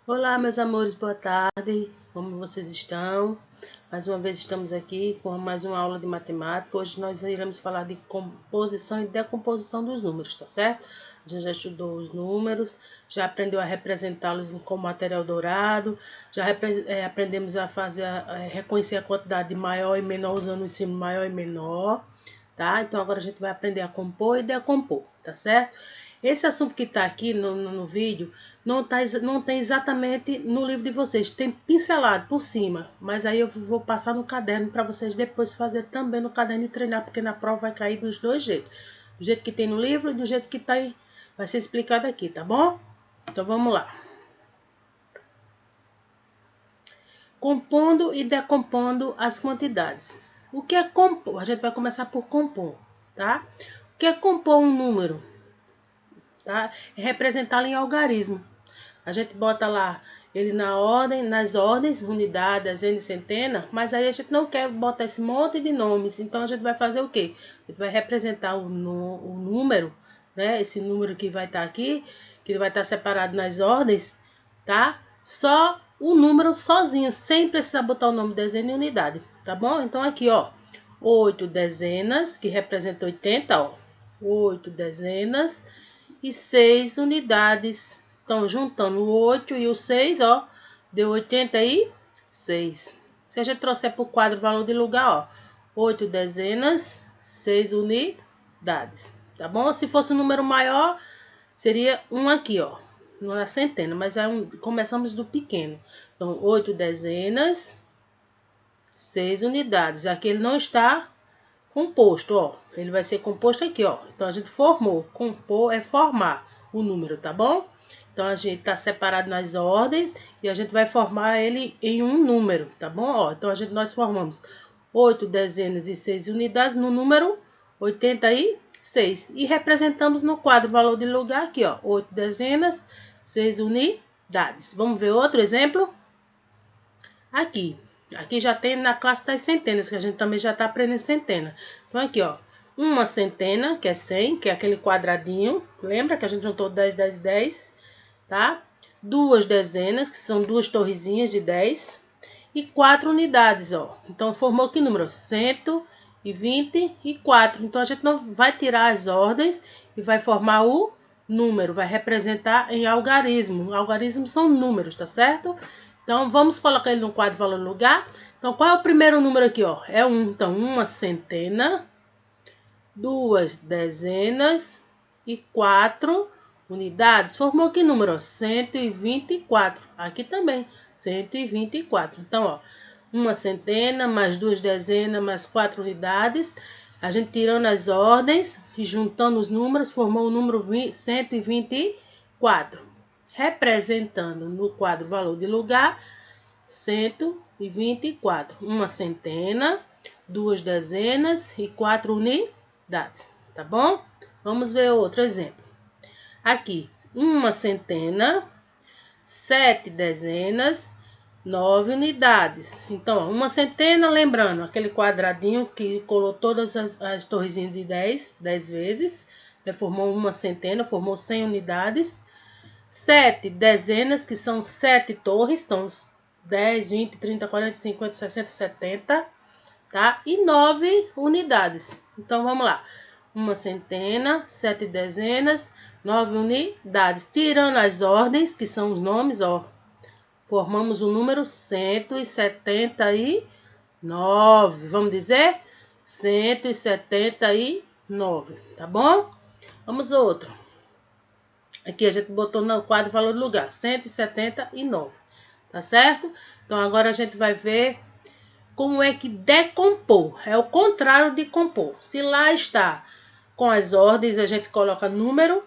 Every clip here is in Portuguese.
Olá, meus amores, boa tarde. Como vocês estão? Mais uma vez estamos aqui com mais uma aula de matemática. Hoje nós iremos falar de composição e decomposição dos números, tá certo? A gente já estudou os números, já aprendeu a representá-los com material dourado, já aprendemos a reconhecer a quantidade de maior e menor usando o símbolo maior e menor, tá? Então agora a gente vai aprender a compor e decompor, tá certo? Esse assunto que está aqui no vídeo não tem exatamente no livro de vocês, tem pincelado por cima, mas aí eu vou passar no caderno para vocês depois fazer também no caderno e treinar, porque na prova vai cair dos dois jeitos, do jeito que tem no livro e do jeito que tá aí, vai ser explicado aqui, tá bom? Então vamos lá. Compondo e decompondo as quantidades. O que é compor? A gente vai começar por compor, tá? O que é compor um número? Tá? É representá-lo em algarismo. A gente bota lá ele nas ordens, unidade, dezena e centena, mas aí a gente não quer botar esse monte de nomes, então a gente vai fazer o quê? A gente vai representar o número, né? Esse número que vai estar aqui, que ele vai estar separado nas ordens, tá? Só o número sozinho, sem precisar botar o nome dezena e unidade, tá bom? Então aqui, ó, 8 dezenas, que representa 80, ó, 8 dezenas e 6 unidades. Então, juntando o 8 e o 6, ó, deu 86. Se a gente trouxer para o quadro valor de lugar, ó, 8 dezenas, 6 unidades, tá bom? Se fosse um número maior, seria um aqui, ó, na centena, mas começamos do pequeno. Então, 8 dezenas, 6 unidades. Aqui ele não está composto, ó. Ele vai ser composto aqui, ó. Então, a gente formou. Compor é formar o número, tá bom? Então, a gente tá separado nas ordens e a gente vai formar ele em um número, tá bom? Ó, então, nós formamos 8 dezenas e 6 unidades no número 86. E representamos no quadro valor de lugar aqui, ó. 8 dezenas, 6 unidades. Vamos ver outro exemplo? Aqui. Aqui já tem na classe das centenas, que a gente também já está aprendendo centena. Então, aqui, ó. Uma centena, que é 100, que é aquele quadradinho. Lembra que a gente juntou 10, 10 e 10, tá? Duas dezenas, que são duas torrezinhas de 10. E 4 unidades, ó. Então, formou que número? 124. Então, a gente não vai tirar as ordens e vai formar o número. Vai representar em algarismo. Algarismos são números, tá certo? Então, vamos colocar ele no quadro valor lugar. Então, qual é o primeiro número aqui, ó? É 1. Então, uma centena, duas dezenas e 4 unidades. Formou que número? 124. Aqui também, 124. Então, ó, uma centena, mais duas dezenas, mais 4 unidades. A gente tirando as ordens e juntando os números, formou o número 124. Representando no quadro valor de lugar, 124. Uma centena, duas dezenas e 4 unidades, tá bom? Vamos ver outro exemplo. Aqui, uma centena, 7 dezenas, 9 unidades. Então, uma centena, lembrando, aquele quadradinho que colou todas as torrezinhas de 10 vezes, né, formou uma centena, formou 100 unidades. 7 dezenas, que são 7 torres, então 10, 20, 30, 40, 50, 60, 70, tá? E 9 unidades. Então, vamos lá. Uma centena, 7 dezenas, 9 unidades. Tirando as ordens, que são os nomes, ó. Formamos o número 179. Vamos dizer? 179, tá bom? Vamos outro. Aqui a gente botou no quadro o valor do lugar, 179, tá certo? Então, agora a gente vai ver como é que decompor. É o contrário de compor. Se lá está com as ordens, a gente coloca número.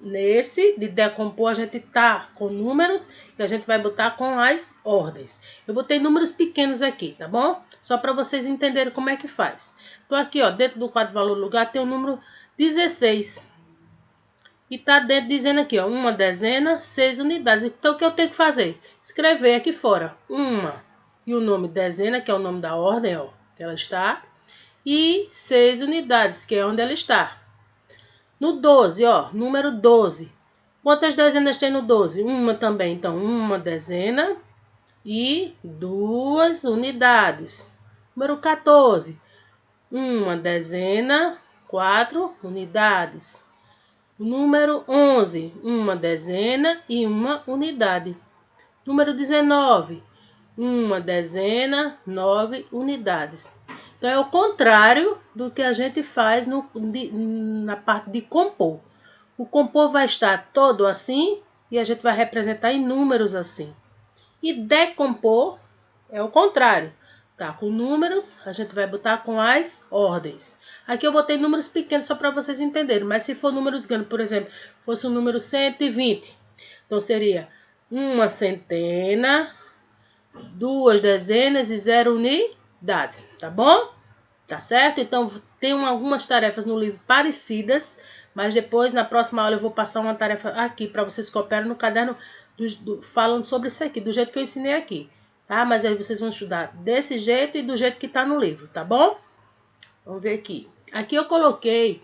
Nesse de decompor, a gente tá com números e a gente vai botar com as ordens. Eu botei números pequenos aqui, tá bom? Só para vocês entenderem como é que faz. Então, aqui, ó, dentro do quadro valor do lugar tem o número 16. E tá dentro dizendo aqui, ó, uma dezena, 6 unidades. Então, o que eu tenho que fazer? Escrever aqui fora uma e o nome dezena, que é o nome da ordem, ó, que ela está. E 6 unidades, que é onde ela está. No 12, ó, número 12. Quantas dezenas tem no 12? Uma também. Então, uma dezena e 2 unidades. Número 14. Uma dezena, 4 unidades. Número 11. Uma dezena e 1 unidade. Número 19. Uma dezena, 9 unidades. Então, é o contrário do que a gente faz na parte de compor. O compor vai estar todo assim e a gente vai representar em números assim. E decompor é o contrário. Tá com números, a gente vai botar com as ordens. Aqui eu botei números pequenos só para vocês entenderem. Mas se for números grandes, por exemplo, fosse o número 120. Então, seria uma centena, 2 dezenas e 0 unidades. Tá bom? Tá certo? Então, tem algumas tarefas no livro parecidas. Mas depois, na próxima aula, eu vou passar uma tarefa aqui para vocês copiarem no caderno falando sobre isso aqui, do jeito que eu ensinei aqui. Tá? Mas aí vocês vão estudar desse jeito e do jeito que está no livro, tá bom? Vamos ver aqui. Aqui eu coloquei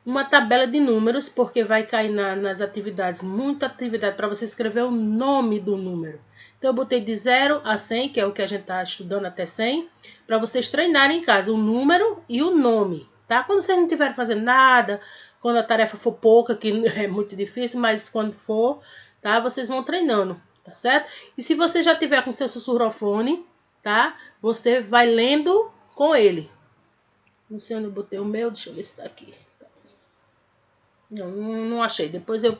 uma tabela de números, porque vai cair nas atividades, muita atividade para você escrever o nome do número. Então, eu botei de 0 a 100, que é o que a gente está estudando até 100, para vocês treinarem em casa o número e o nome, tá? Quando vocês não estiverem fazendo nada, quando a tarefa for pouca, que é muito difícil, mas quando for, tá? Vocês vão treinando, tá certo? E se você já tiver com seu sussurrofone, tá? Você vai lendo com ele. Não sei onde eu botei o meu, deixa eu ver se tá aqui. Não achei, depois eu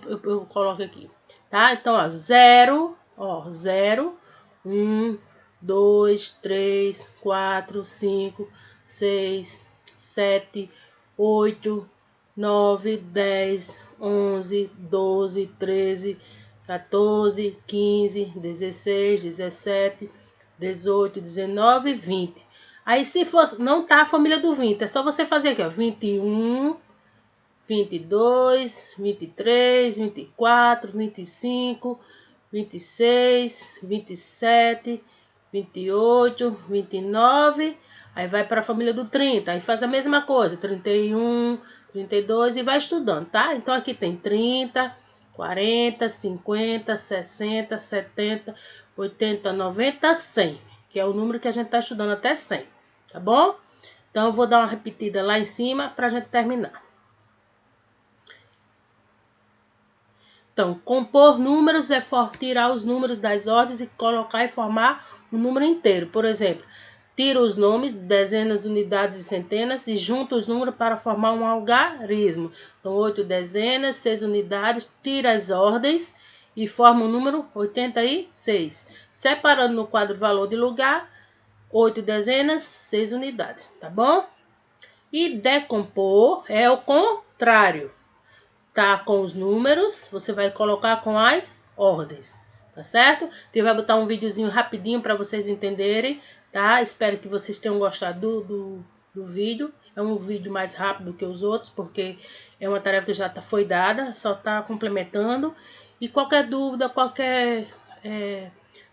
coloco aqui, tá? Então, ó, 0, 1, 2, 3, 4, 5, 6, 7, 8, 9, 10, 11, 12, 13, 14, 15, 16, 17, 18, 19, 20. Aí, se for, não tá a família do 20, é só você fazer aqui, ó, 21, 22, 23, 24, 25, 26, 27, 28, 29. Aí vai para a família do 30. Aí faz a mesma coisa. 31, 32 e vai estudando, tá? Então aqui tem 30, 40, 50, 60, 70, 80, 90, 100. Que é o número que a gente está estudando até 100. Tá bom? Então eu vou dar uma repetida lá em cima para a gente terminar. Então, compor números é tirar os números das ordens e colocar e formar um número inteiro. Por exemplo, tira os nomes, dezenas, unidades e centenas e junta os números para formar um algarismo. Então, 8 dezenas, 6 unidades, tira as ordens e forma o número 86. Separando no quadro valor de lugar, 8 dezenas, 6 unidades, tá bom? E decompor é o contrário. Tá com os números, você vai colocar com as ordens, tá certo? Eu vou botar um videozinho rapidinho para vocês entenderem, tá? Espero que vocês tenham gostado do vídeo. É um vídeo mais rápido que os outros, porque é uma tarefa que já foi dada, só tá complementando. E qualquer dúvida, qualquer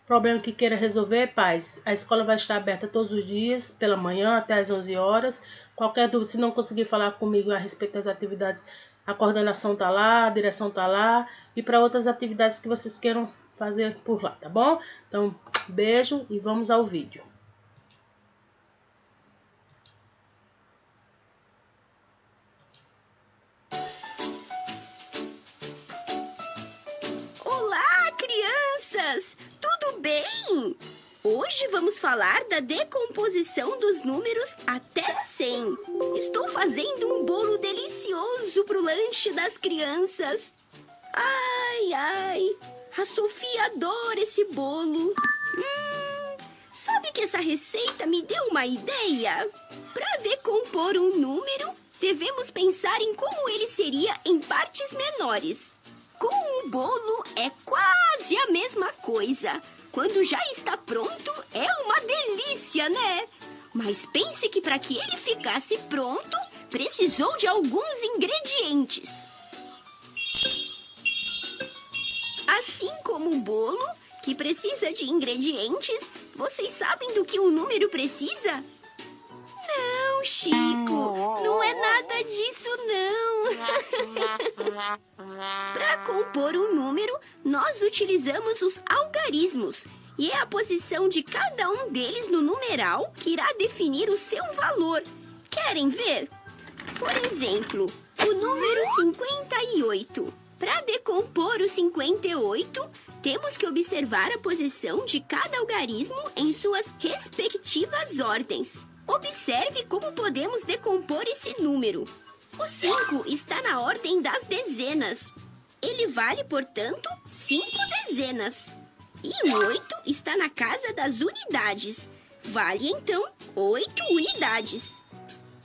problema que queira resolver, pais, a escola vai estar aberta todos os dias, pela manhã até às 11 horas. Qualquer dúvida, se não conseguir falar comigo a respeito das atividades, a coordenação tá lá, a direção tá lá. E para outras atividades que vocês queiram fazer por lá, tá bom? Então, beijo e vamos ao vídeo. Olá, crianças! Tudo bem? Hoje vamos falar da decomposição dos números até 100. Estou fazendo um bolo delicioso para o lanche das crianças. Ai, ai, a Sofia adora esse bolo. Sabe que essa receita me deu uma ideia? Para decompor um número, devemos pensar em como ele seria em partes menores. Com o bolo é quase a mesma coisa. Quando já está pronto, é uma delícia, né? Mas pense que para que ele ficasse pronto, precisou de alguns ingredientes. Assim como o bolo, que precisa de ingredientes, vocês sabem do que um número precisa? Não, Chico, não é nada disso, não. Para compor um número, nós utilizamos os algarismos, e é a posição de cada um deles no numeral que irá definir o seu valor. Querem ver? Por exemplo, o número 58. Para decompor o 58, temos que observar a posição de cada algarismo em suas respectivas ordens. Observe como podemos decompor esse número. O 5 está na ordem das dezenas. Ele vale, portanto, 5 dezenas. E o 8 está na casa das unidades. Vale, então, 8 unidades.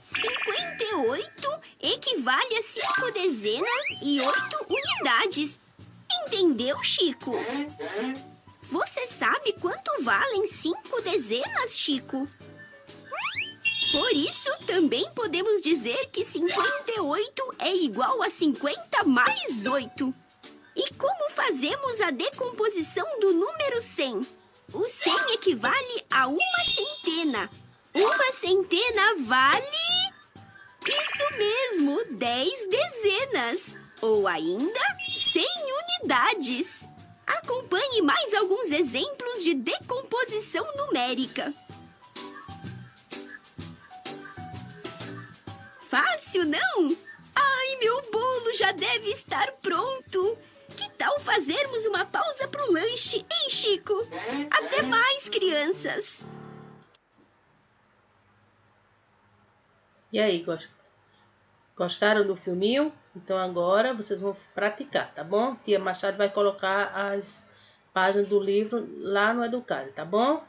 58 equivale a 5 dezenas e 8 unidades. Entendeu, Chico? Você sabe quanto valem 5 dezenas, Chico? Por isso, também podemos dizer que 58 é igual a 50 mais 8. E como fazemos a decomposição do número 100? O 100 equivale a uma centena. Uma centena vale... Isso mesmo, 10 dezenas. Ou ainda, 100 unidades. Acompanhe mais alguns exemplos de decomposição numérica. Fácil, não? Ai, meu bolo já deve estar pronto. Que tal fazermos uma pausa pro lanche, hein, Chico? Até mais, crianças. E aí, gostaram do filminho? Então agora vocês vão praticar, tá bom? Tia Machado vai colocar as páginas do livro lá no Educare, tá bom?